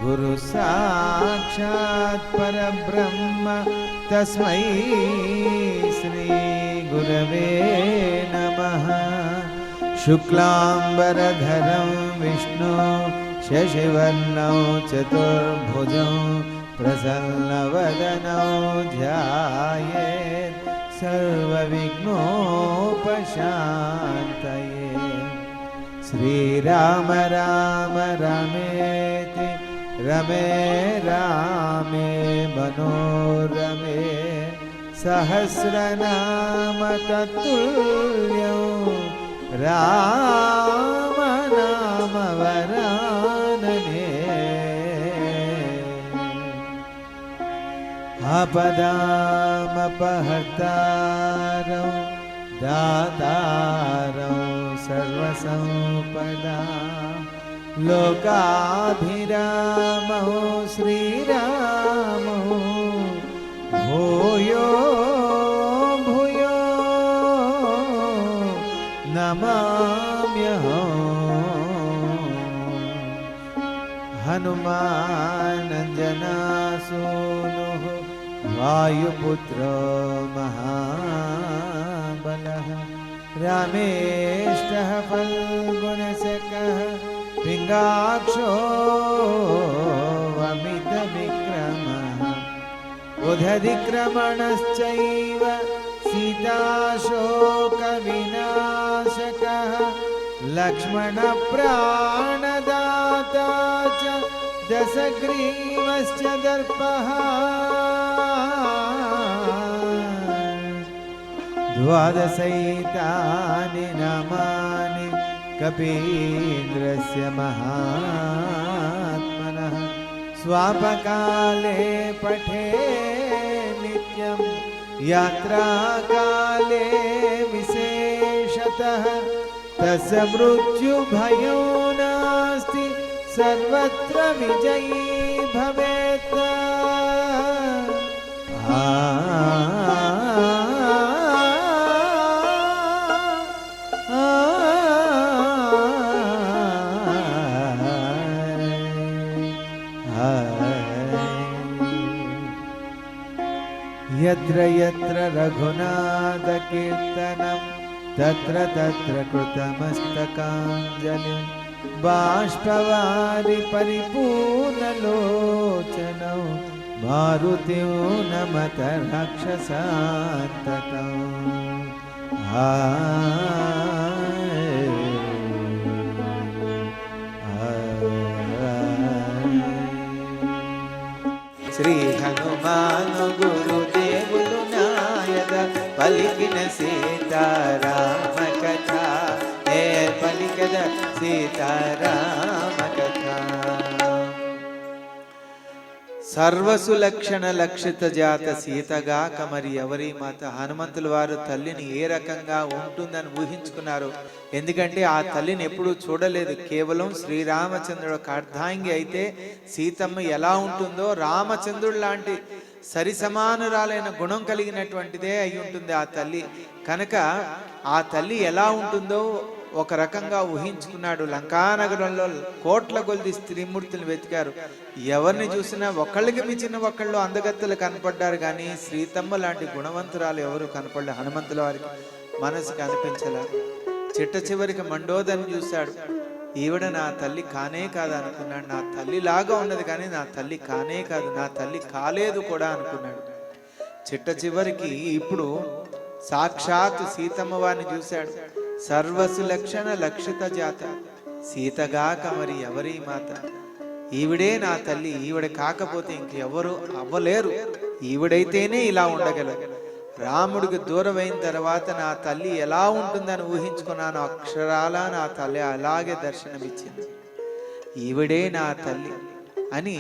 गुरु साक्षात् परब्रह्म तस्मै श्री गुरवे नमः। शुक्लांबरधरं विष्णु शशिवर्णौ चतुर्भुजौ प्रसन्नवदनौ ध्यायेत् सर्वविघ्नोपशान्तये। श्रीराम राम रमेति रमे रामे मनोरमे सहस्रनाम तत्तुल्यं राम नाम वरानने। आपदामपहर्तारं दातारं सर्वसंपदा लोकाभिरामो श्रीरामो भूयो भूयो नमाम्यहम्। हनुमानञ्जनासूनुः वायुपुत्रो महाबलः रामेष्टः फल्गुणशकः पिङ्गाक्षो अमितविक्रमः उदधिक्रमणश्चैव सीताशोकविनाशकः लक्ष्मणप्राणदाता च दशग्रीवश्च दर्पः। द्वादशैतानि नामानि कपीन्द्रस्य महात्मनः स्वापकाले पठे नित्यं यात्राकाले विशेषतः तस्य मृत्युभयो नास्ति सर्वत्र विजयी भवेत्। यत्र यत्र रघुनाथकीर्तनं तत्र तत्र कृतमस्तकाञ्जलिं बाष्पवारि परिपूर्णलोचनौ मारुतिं नमत राक्षसान्तकौ। श्री हनुमान गुरुदेवुलु नायक पलिकिन सीताराम कथा हे पलिकद सीताराम कथा। సర్వసులక్షణ లక్షిత జాత సీతగా కమరి ఎవరి మాత. హనుమంతుల వారు తల్లిని ఏ రకంగా ఉంటుందని ఊహించుకున్నారు. ఎందుకంటే ఆ తల్లిని ఎప్పుడూ చూడలేదు. కేవలం శ్రీరామచంద్రుడు ఒక అర్ధాంగి అయితే సీతమ్మ ఎలా ఉంటుందో రామచంద్రుడు లాంటి సరి సమానురాలైన గుణం కలిగినటువంటిదే అయి ఉంటుంది ఆ తల్లి. కనుక ఆ తల్లి ఎలా ఉంటుందో ఒక రకంగా ఊహించుకున్నాడు. లంకానగరంలో కోట్ల కొద్ది స్త్రీమూర్తులు వెతికారు. ఎవరిని చూసినా ఒకళ్ళకి మించిన ఒకళ్ళు అందగత్తెలు కనపడ్డారు, కానీ శ్రీతమ్మ లాంటి గుణవంతురాలు ఎవరు కనపడలే. హనుమంతుల వారికి మనసుకు అనిపించలే. చిట్ట చివరికి మండోదరిని చూశాడు. ఈవిడ నా తల్లి కానే కాదు అనుకున్నాడు. నా తల్లి లాగా ఉన్నది కానీ నా తల్లి కానే కాదు, నా తల్లి కాలేదు కూడా అనుకున్నాడు. చిట్ట చివరికి ఇప్పుడు సాక్షాత్ సీతమ్మ వారిని చూశాడు. సర్వసులక్షణ లక్షిత జాత సీతగాక మరి ఎవరి మాత. ఈవిడే నా తల్లి, ఈవిడ కాకపోతే ఇంకెవరు అవ్వలేరు, ఈవిడైతేనే ఇలా ఉండగలరు. రాముడికి దూరమైన తర్వాత నా తల్లి ఎలా ఉంటుందని ఊహించుకున్నాను. అక్షరాల నా తల్లి అలాగే దర్శనమిచ్చింది. ఈవిడే నా తల్లి అని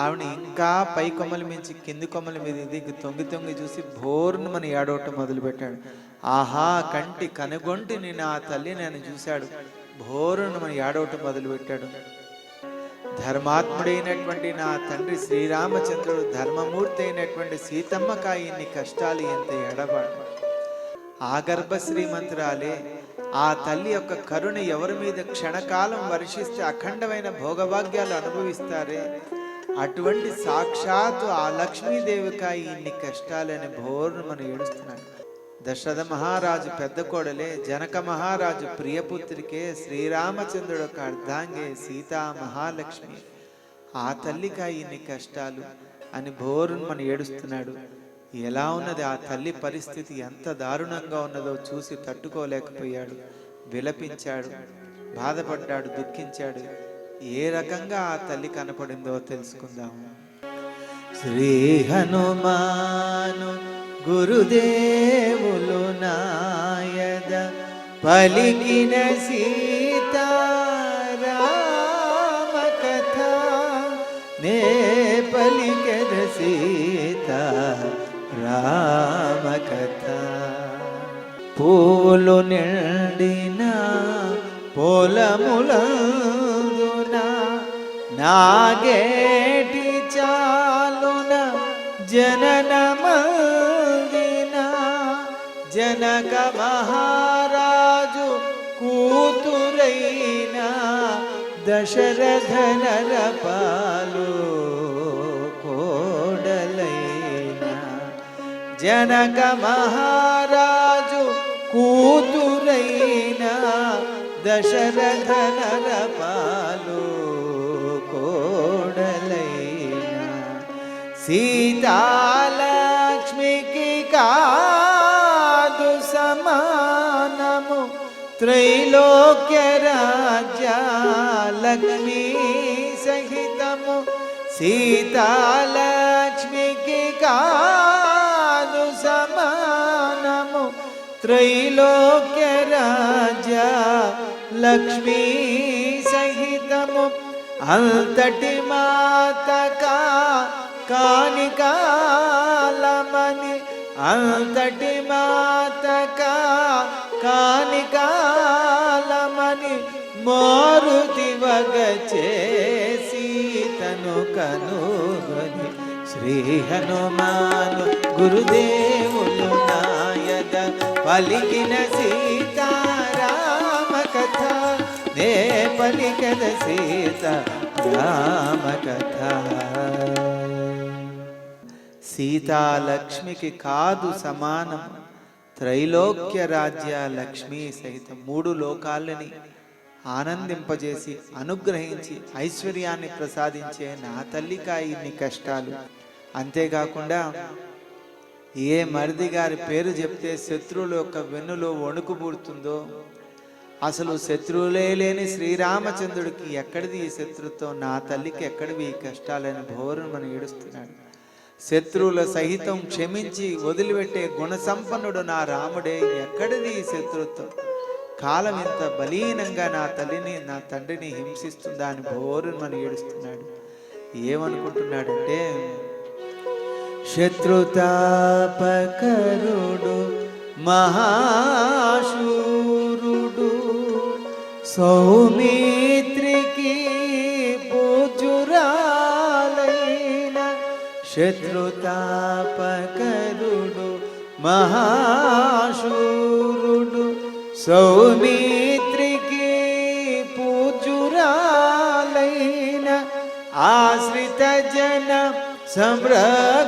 ఆవిడ ఇంకా పై కొమ్మల మించి కింది కొమ్మల మీద దిగి తొంగి తొంగి చూసి బోర్ను మన ఏడవటం మొదలుపెట్టాడు. ఆహా కంటి కనుగొంటిని నా తల్లి నేను చూశాడు. బోరును మన ఏడవటం మొదలుపెట్టాడు. ధర్మాత్ముడైనటువంటి నా తండ్రి శ్రీరామచంద్రుడు, ధర్మమూర్తి అయినటువంటి సీతమ్మక ఇన్ని కష్టాలు, ఎంత ఎడబాటు. ఆ గర్భ శ్రీమంతురాలే ఆ తల్లి యొక్క కరుణ ఎవరి మీద క్షణకాలం వర్షిస్తే అఖండమైన భోగభాగ్యాలు అనుభవిస్తారే, అటువంటి సాక్షాత్తు ఆ లక్ష్మీదేవిక ఇన్ని కష్టాలని బోర్ను మనం ఏడుస్తున్నాడు. దశరథ మహారాజు పెద్ద కోడలే, జనక మహారాజు ప్రియపుత్రికే, శ్రీరామచంద్రుడు ఒక అర్ధాంగే, సీతా మహాలక్ష్మి, ఆ తల్లిక ఇన్ని కష్టాలు అని బోరును మనం ఏడుస్తున్నాడు. ఎలా ఉన్నది ఆ తల్లి పరిస్థితి, ఎంత దారుణంగా ఉన్నదో చూసి తట్టుకోలేకపోయాడు, విలపించాడు, బాధపడ్డాడు, దుఃఖించాడు. ఏ రకంగా ఆ తల్లి కనపడిందో తెలుసుకుందాము. శ్రీ హనుమాను గురుదేవులు నాయద పలికిన సీతారామ కథ, నే పలికెద సీతారామ కథ. పూలు నిండిన పొలములందున నాగేటి చాలున జననమందిన, జనక మహారాజు కూతురైన దశరథ నరపాలు కోడలైన, జనక మహారాజు కూతురైన దశరథ నరపాలు కోడలైన, సీతాలక్ష్మికి కాదు సమానము త్రైలోక్య రాజ్య లక్ష్మీ సహితము, సీతాలక్ష్మికి కాదు సమానము త్రైలోక్య రాజ్య లక్ష్మీ సహితము, అంతటి మాతకా కానికాలమని, అంతటి మాతకా కానికాలమని మారుతి వగచే సీతను కనుగొని, శ్రీ హనుమాను గురుదేవులు నాయద పలికిన సీతారామ కథ, నే పలికద సీతారామ కథ. సీతాలక్ష్మికి కాదు సమానం త్రైలోక్య రాజ్య లక్ష్మీ సహితం, మూడు లోకాలని ఆనందింపజేసి అనుగ్రహించి ఐశ్వర్యాన్ని ప్రసాదించే నా తల్లికా ఇన్ని కష్టాలు. అంతేకాకుండా ఏ మరిది గారి పేరు చెప్తే శత్రువుల యొక్క వెన్నులో వణుకు పుడుతుందో, అసలు శత్రువులే లేని శ్రీరామచంద్రుడికి ఎక్కడిది ఈ శత్రుత్వం, నా తల్లికి ఎక్కడివి ఈ కష్టాలని భోరును మనం ఏడుస్తున్నాడు. శత్రువుల సహితం క్షమించి వదిలిపెట్టే గుణసంపన్నుడు నా రాముడే, ఎక్కడిది ఈ శత్రుత్వం, కాలం ఇంత బలీనంగా నా తల్లిని నా తండ్రిని హింసిస్తుందా అని భోరును మనం ఏడుస్తున్నాడు. ఏమనుకుంటున్నాడంటే, శత్రుతాపకరుడు మహాశూరుడు సౌమిత్రికి పూజురాలైన, శత్రుతాపకరుడు మహాశూరుడు సౌమిత్రికి పూజురాలైన, ఆశ్రిత జన సంరక్షకుడైన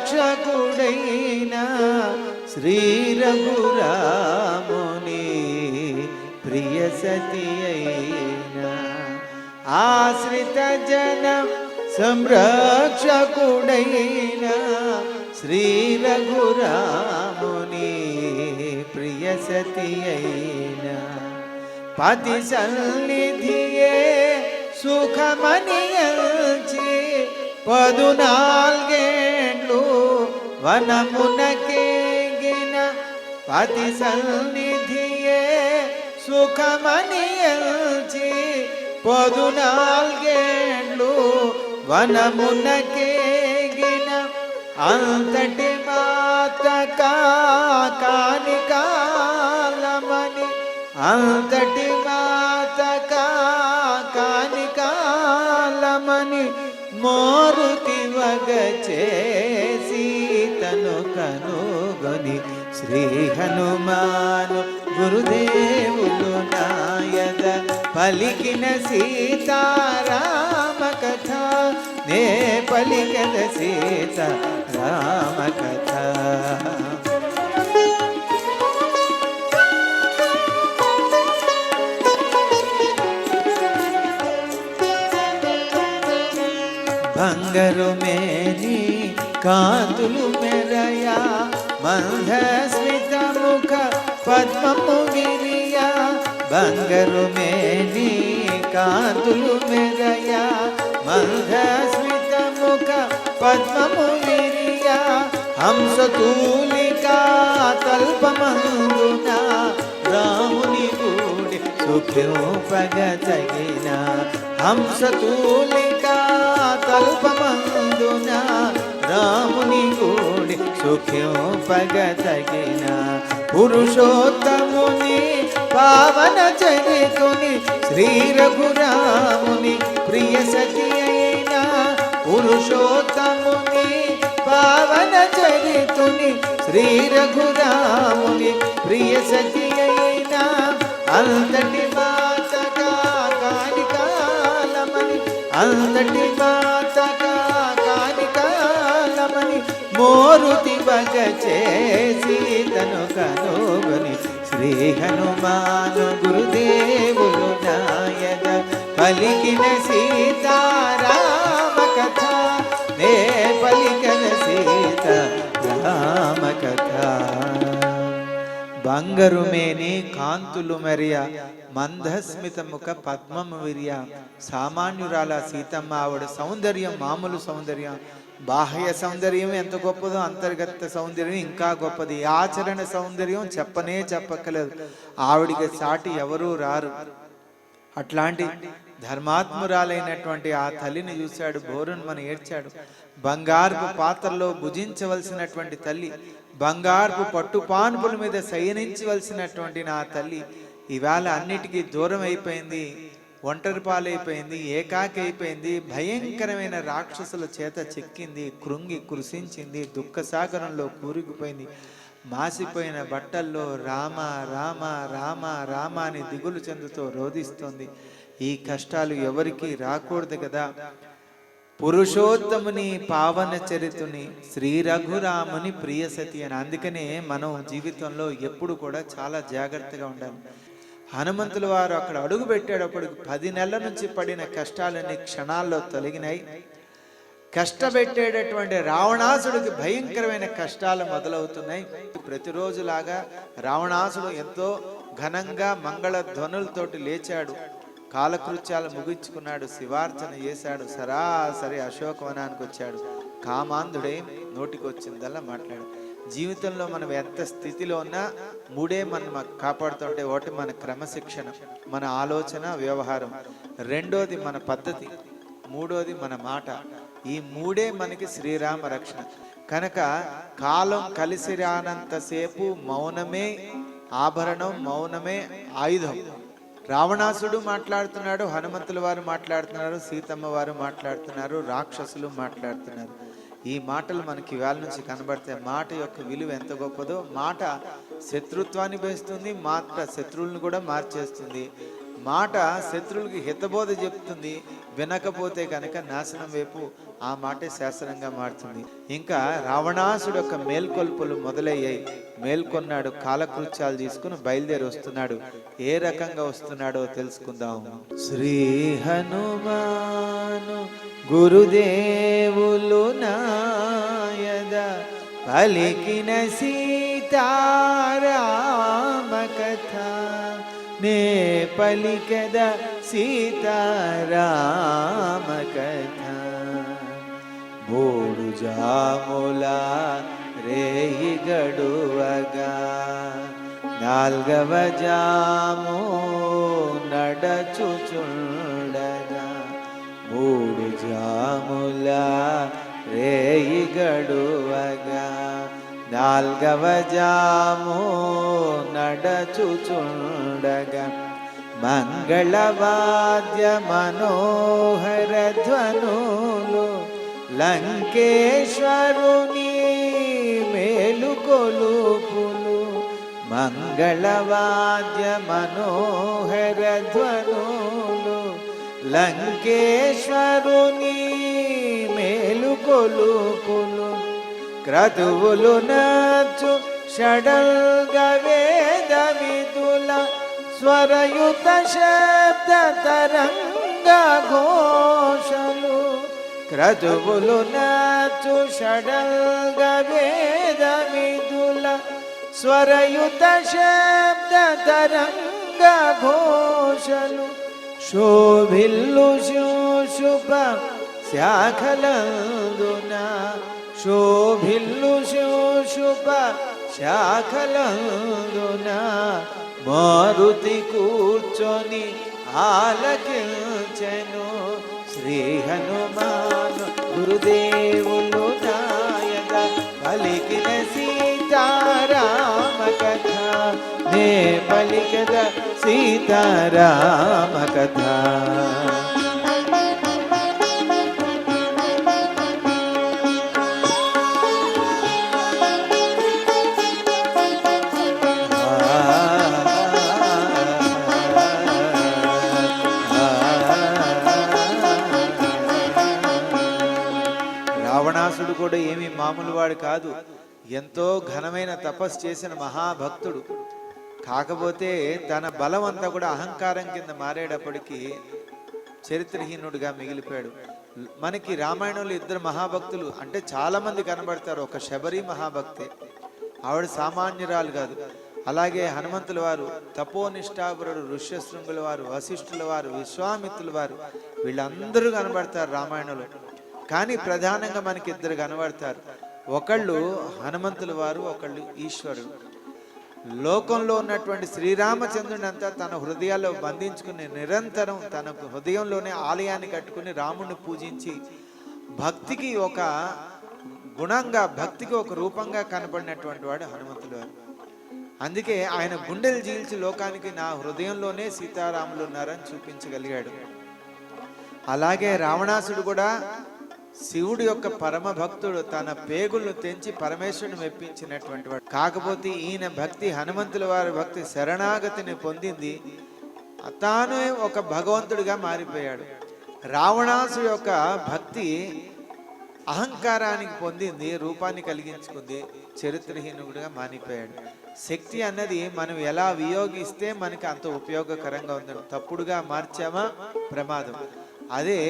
శ్రీ రఘురాముని ప్రియ సతి అయిన, ఆశ్రిత జన సంరక్షకుడైన శ్రీ రఘురాముని ప్రియ సతి అయిన, పతి సన్నిధియే సుఖమనియల్చి 14 వనమునకేగిన, పతి సన్నిధియే సుఖమనియల్చి 14 వనమునకేగిన, అంతటి మాతకా కానికాలమని, అంతటి మాతకా కానికాలమని మారుతి వగచే సీతను కనుగొని, శ్రీ హనుమాను గురుదేవులు నాయద పలికిన సీతారామ కథ నే పలికద సీతారామ కథ. బంగారు మేని కాంతులు మెరయా మందస్మిత ముఖ పద్మము విరియా. బంగారు మేని కాంతులు మెరయా మందస్మిత ముఖ పద్మము విరియా. హంసతూలికా తల్పమందున రాముని గూడి సుఖింపగతగిన. హంసతూలికా తల్పమందున రాముని గూడి సుఖింపగతగిన. పురుషోత్తముని పావన చరితుని శ్రీ రఘురాముని ప్రియ సఖి అయిన. పురుషోత్తముని పావన చరితుని శ్రీ రఘురాముని ప్రియ సఖి అయిన. అంతటి మాతగా కానికాలమని అంతటి మాతగా కానికాలమని మోరుతి బగ చేసి తను కనుగొని శ్రీ హనుమాను గురుదేవులు నాయద పలికిన సీతారామ కథ నే పలికన సీతారామ కథ. బంగారు మేని కాంతులు మెరియ మందస్మిత ముఖ పద్మము విరియ. సామాన్యురాల సీతమ్మ ఆవిడ సౌందర్యం మామూలు సౌందర్యం, బాహ్య సౌందర్యం ఎంత గొప్పదో అంతర్గత సౌందర్యం ఇంకా గొప్పది. ఆచరణ సౌందర్యం చెప్పనే చెప్పక్కలేదు. ఆవిడికి సాటి ఎవరూ రారు. అట్లాంటి ధర్మాత్మురాలైనటువంటి ఆ తల్లిని చూశాడు, బోరును మన ఏడ్చాడు. బంగారపు పాత్రలో భుజించవలసినటువంటి తల్లి, బంగారపు పట్టు పాన్పుల మీద శయనించవలసినటువంటి నా తల్లి ఇవాళ అన్నిటికీ దూరం అయిపోయింది, ఒంటరి పాలైపోయింది, ఏకాకి అయిపోయింది. భయంకరమైన రాక్షసుల చేత చిక్కింది, కృంగి కృషించింది, దుఃఖ సాగరంలో కూరుకుపోయింది. మాసిపోయిన బట్టల్లో రామ రామ రామ రామ అని దిగులు చెందుతూ రోధిస్తోంది. ఈ కష్టాలు ఎవరికి రాకూడదు కదా. పురుషోత్తముని పావన చరితుని శ్రీ రఘురాముని ప్రియసతి అని. అందుకనే మనం జీవితంలో ఎప్పుడు కూడా చాలా జాగ్రత్తగా ఉండాలి. హనుమంతుల వారు అక్కడ అడుగు పెట్టేటప్పుడు 10 నెలల నుంచి పడిన కష్టాలన్నీ క్షణాల్లో తొలగినాయి. కష్టపెట్టేటటువంటి రావణాసుడికి భయంకరమైన కష్టాలు మొదలవుతున్నాయి. ప్రతిరోజులాగా రావణాసుడు ఎంతో ఘనంగా మంగళ ధ్వనులతోటి లేచాడు, కాలకృత్యాలు ముగించుకున్నాడు, శివార్చన చేశాడు, సరాసరి అశోకవనానికి వచ్చాడు. కామాంధుడే నోటికి వచ్చిందల్లా మాట్లాడు. జీవితంలో మనం ఎంత స్థితిలో ఉన్నా మూడే మనం కాపాడుతుంటే, ఒకటి మన క్రమశిక్షణ, మన ఆలోచన వ్యవహారం, రెండోది మన పద్ధతి, మూడోది మన మాట. ఈ మూడే మనకి శ్రీరామ రక్షణ. కనుక కాలం కలిసి రానంతసేపు మౌనమే ఆభరణం, మౌనమే ఆయుధం. రావణాసుడు మాట్లాడుతున్నాడు, హనుమంతుల వారు మాట్లాడుతున్నారు, సీతమ్మ వారు మాట్లాడుతున్నారు, రాక్షసులు మాట్లాడుతున్నారు. ఈ మాటలు మనకి ఇవాళ నుంచి కనబడితే మాట యొక్క విలువ ఎంత గొప్పదో. మాట శత్రుత్వాన్ని పెంచుతుంది, మాట శత్రువులను కూడా మార్చేస్తుంది. మాట శత్రువులకి హితబోధ చెప్తుంది, వినకపోతే కనుక నాశనం వైపు ఆ మాటే శాసనంగా మారుతుంది. ఇంకా రావణాసుడు యొక్క మేల్కొల్పులు మొదలయ్యాయి. మేల్కొన్నాడు, కాలకృత్యాలు తీసుకుని బయలుదేరి వస్తున్నాడు. ఏ రకంగా వస్తున్నాడో తెలుసుకుందాం. శ్రీ హనుమాను గురుదేవులు నాయద పలికిన సీతారామ కథ నే పలికద సీతారామ కథ. బోడు జాముల రేయి గడువగా నాల్గవ జాము నడచుచుండగా. మూడు జాముల రేయి గడువగా నాల్గవ జాము నడచుచుండగా. మంగళవాద్య మనోహర ధ్వనులు లంకేశ్వరుని మేలుకొలుపులు. మంగళవాద్య మనోహర ధ్వనులు లంకేశ్వరుని మేలుకొలుపులు క్రతువులు నచ్చు షడల్గ వేద విదుల స్వరయుత శబ్ద తరంగ ఘోషలు క్రతువులు నచ్చు షడల్గ వేద విదుల స్వరయుత శబ్ద తరంగ ఘోషలు శోభిల్లు శుభ శాఖలందున శోభిల్లు శుభ శాఖలందున మారుతి కూర్చొని ఆలకించెను శ్రీ హనుమాను గురుదేవులు నాయక పలికిన సీతారామ కథ నే పలికద సీతారామ కథ. రావణాసుడు కూడా ఏమీ మామూలు వాడు కాదు, ఎంతో ఘనమైన తపస్సు చేసిన మహాభక్తుడు. కాకపోతే తన బలం అంతా కూడా అహంకారం కింద మారేటప్పటికీ చరిత్రహీనుడిగా మిగిలిపోయాడు. మనకి రామాయణంలో ఇద్దరు మహాభక్తులు అంటే చాలా మంది కనబడతారు. ఒక శబరి మహాభక్తే, ఆవిడ సామాన్యురాలు కాదు. అలాగే హనుమంతుల వారు తపోనిష్ఠాపరుడు, ఋష్యశృంగుల వారు, వశిష్ఠుల వారు, విశ్వామిత్రుల వారు, వీళ్ళందరూ కనబడతారు రామాయణంలో. కానీ ప్రధానంగా మనకి ఇద్దరు కనబడతారు. ఒకళ్ళు హనుమంతుల వారు, ఒకళ్ళు ఈశ్వరుడు. లోకంలో ఉన్నటువంటి శ్రీరామచంద్రుని అంతా తన హృదయాల్లో బంధించుకుని నిరంతరం తన హృదయంలోనే ఆలయాన్ని కట్టుకుని రాముడిని పూజించి భక్తికి ఒక గుణంగా, భక్తికి ఒక రూపంగా కనబడినటువంటి వాడు హనుమంతుల వారు. అందుకే ఆయన గుండెలు చీల్చి లోకానికి నా హృదయంలోనే సీతారాములు ఉన్నారని చూపించగలిగాడు. అలాగే రావణాసుడు కూడా శివుడి యొక్క పరమ భక్తుడు, తన పేగులను తెంచి పరమేశ్వరుని మెప్పించినటువంటి వాడు. కాకపోతే ఈయన భక్తి, హనుమంతుల వారి భక్తి శరణాగతిని పొందింది, తాను ఒక భగవంతుడిగా మారిపోయాడు. రావణాసుడి యొక్క భక్తి అహంకారానికి పొందింది, రూపాన్ని కలిగించుకుంది, చరిత్రహీనుడిగా మారిపోయాడు. శక్తి అన్నది మనం ఎలా వినియోగిస్తే మనకి అంత ఉపయోగకరంగా ఉంది. తప్పుడుగా మార్చామా ప్రమాదం. అదే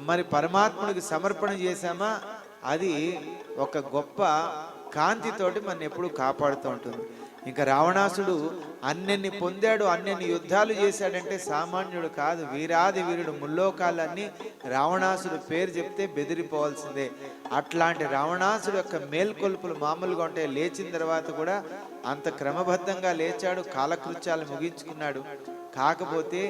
మరి పరమాత్ముడికి సమర్పణ చేశామా అది ఒక గొప్ప కాంతితోటి మన ఎప్పుడు కాపాడుతూ ఉంటుంది. ఇంకా రావణాసుడు అన్నెన్ని పొందాడు, అన్నెన్ని యుద్ధాలు చేశాడంటే సామాన్యుడు కాదు, వీరాది వీరుడు. ముల్లోకాలన్నీ రావణాసుడు పేరు చెప్తే బెదిరిపోవాల్సిందే. అట్లాంటి రావణాసుడు యొక్క మేల్కొల్పులు మామూలుగా ఉంటే, లేచిన తర్వాత కూడా అంత క్రమబద్ధంగా లేచాడు, కాలకృత్యాలు ముగించుకున్నాడు. కాకపోతే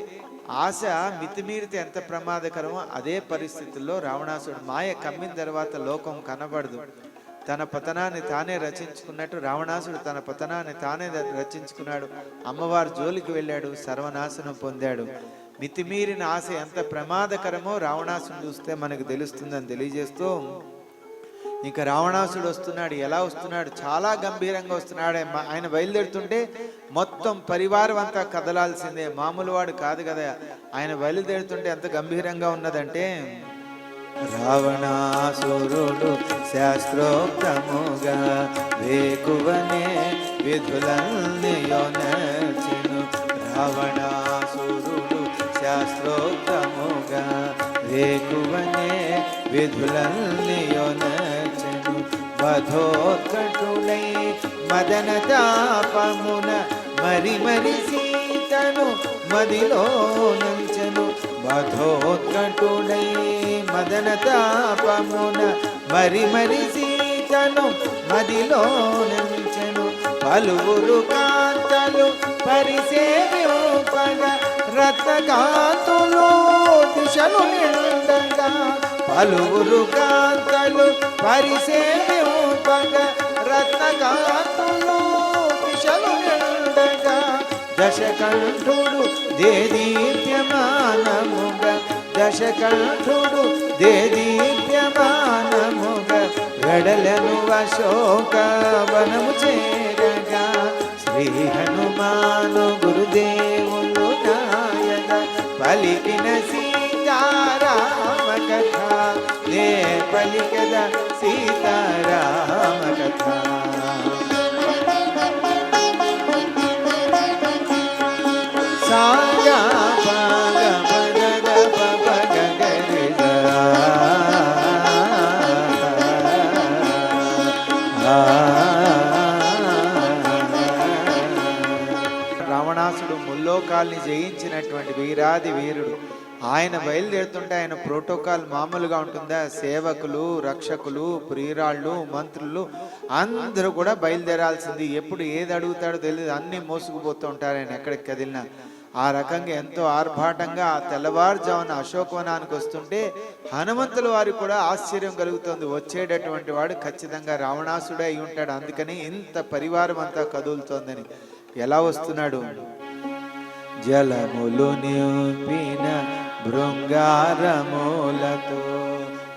ఆశ మితిమీరితే ఎంత ప్రమాదకరమో అదే పరిస్థితుల్లో రావణాసుడు మాయ కమ్మిన తర్వాత లోకం కనబడదు. తన పతనాన్ని తానే రచించుకున్నట్టు రావణాసుడు తన పతనాన్ని తానే రచించుకున్నాడు. అమ్మవారి జోలికి వెళ్ళాడు, సర్వనాశనం పొందాడు. మితిమీరిన ఆశ ఎంత ప్రమాదకరమో రావణాసుడు చూస్తే మనకు తెలుస్తుందని తెలియజేస్తూ, ఇంకా రావణాసుడు వస్తున్నాడు. ఎలా వస్తున్నాడు? చాలా గంభీరంగా వస్తున్నాడు. ఆయన బయలుదేరుతుంటే మొత్తం పరివారం అంతా కదలాల్సిందే, మామూలు వాడు కాదు కదా. ఆయన బయలుదేరుతుంటే ఎంత గంభీరంగా ఉన్నదంటే, రావణాసురుడు శాస్త్రోక్తముగా వేకువనే విధులన్నయోనర్చెను. రావణాసురుడు శాస్త్రోక్తముగా వేకువనే విధులన్నయోనర్చెను. వధోత్కటులై మదన తాపమున మరి మరి సీతను మదిలో నంచెను. వధోత్కటులై మదన తాపమున మరి మరి సీతను మదిలో నంచెను. పలువురు కాంతలు పరిసేవ్యోపగ రత్నకాంతులు దిశలు నిండగా. పలువురు కాంతలు పరిసేవ్యోపగ రత్నకాంతులు దిశలు నిండగా. దశకంఠుడు దేదీప్యమానముగా, దశకంఠుడు దేదీప్యమానముగా వెడలను అశోక వనము చేరగా. శ్రీ హనుమాను గురుదేవులు నాయన పలికిన సీతారామ కథ నే పలికద సీతారామ కథ. సాగా పాగ పదద పప గగరిద రావణాసుడు ముల్లోకాల్ని జయించినటువంటి వీరాది వీరుడు. ఆయన బయలుదేరుతుంటే ఆయన ప్రోటోకాల్ మామూలుగా ఉంటుందా? సేవకులు, రక్షకులు, ప్రియురాళ్ళు, మంత్రులు అందరూ కూడా బయలుదేరాల్సింది. ఎప్పుడు ఏది అడుగుతాడో తెలియదు, అన్నీ మోసుకుపోతూ ఉంటారు ఆయన ఎక్కడికి కదిలినా. ఆ రకంగా ఎంతో ఆర్భాటంగా ఆ తెల్లవారుజామున అశోకవనానికి వస్తుంటే హనుమంతుల వారికి కూడా ఆశ్చర్యం కలుగుతుంది. వచ్చేటటువంటి వాడు ఖచ్చితంగా రావణాసుడే అయి ఉంటాడు, అందుకని ఇంత పరివారం అంతా కదులుతోందని. ఎలా వస్తున్నాడు? జలములు నింపిన బృంగారములతో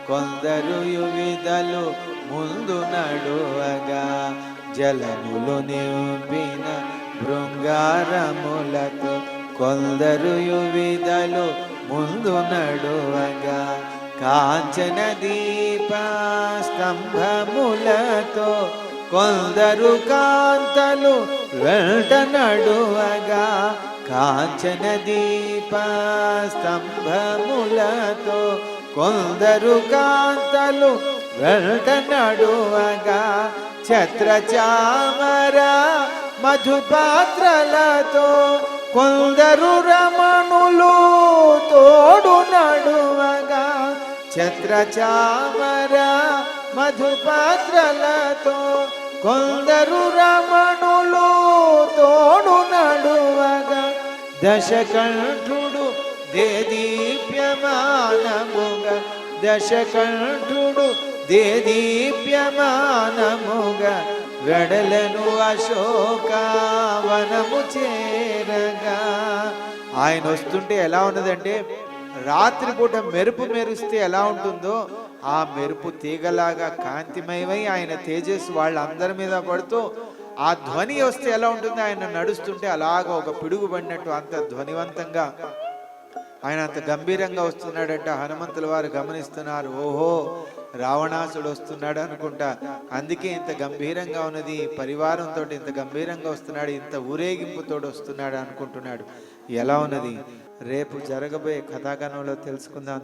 కొందరు యువిదలు ముందు నడువగా, జలములు నింపిన బృంగారములతో కొందరు యువిదలు ముందు నడువగా, కాంచన దీప స్తంభములతో కొందరు కాంతలు వెంట నడువగా, కాంచన దీప స్తంభములతో కొందరు కాంతలు వెంట నడువగా, ఛత్ర చామర మధుపాత్రలతో కొందరు రమణులు తోడు నడువగా, ఛత్ర చామర మధుపాత్రలతో కొందరు రమణులు తోడు నడువగా, దశకంఠుడు దేదీప్యమానముగా, దశకంఠుడు దేదీప్యమానముగా వెడలను అశోకవనము చేరగా. ఆయన వస్తుంటే ఎలా ఉన్నదంటే, రాత్రిపూట మెరుపు మెరుస్తే ఎలా ఉంటుందో ఆ మెరుపు తీగలాగా కాంతిమయమై ఆయన తేజస్సు వాళ్ళందరి మీద పడుతూ, ఆ ధ్వని వస్తే ఎలా ఉంటుంది, ఆయన నడుస్తుంటే అలాగా ఒక పిడుగు పడినట్టు అంత ధ్వనివంతంగా ఆయన అంత గంభీరంగా వస్తున్నాడంట. హనుమంతుల వారు గమనిస్తున్నారు, ఓహో రావణాసుడు వస్తున్నాడు అనుకుంటా, అందుకే ఇంత గంభీరంగా ఉన్నది, పరివారంతో ఇంత గంభీరంగా వస్తున్నాడు, ఇంత ఊరేగింపుతో వస్తున్నాడు అనుకుంటున్నాడు. ఎలా ఉన్నది రేపు జరగబోయే కథాగణంలో తెలుసుకుందాం.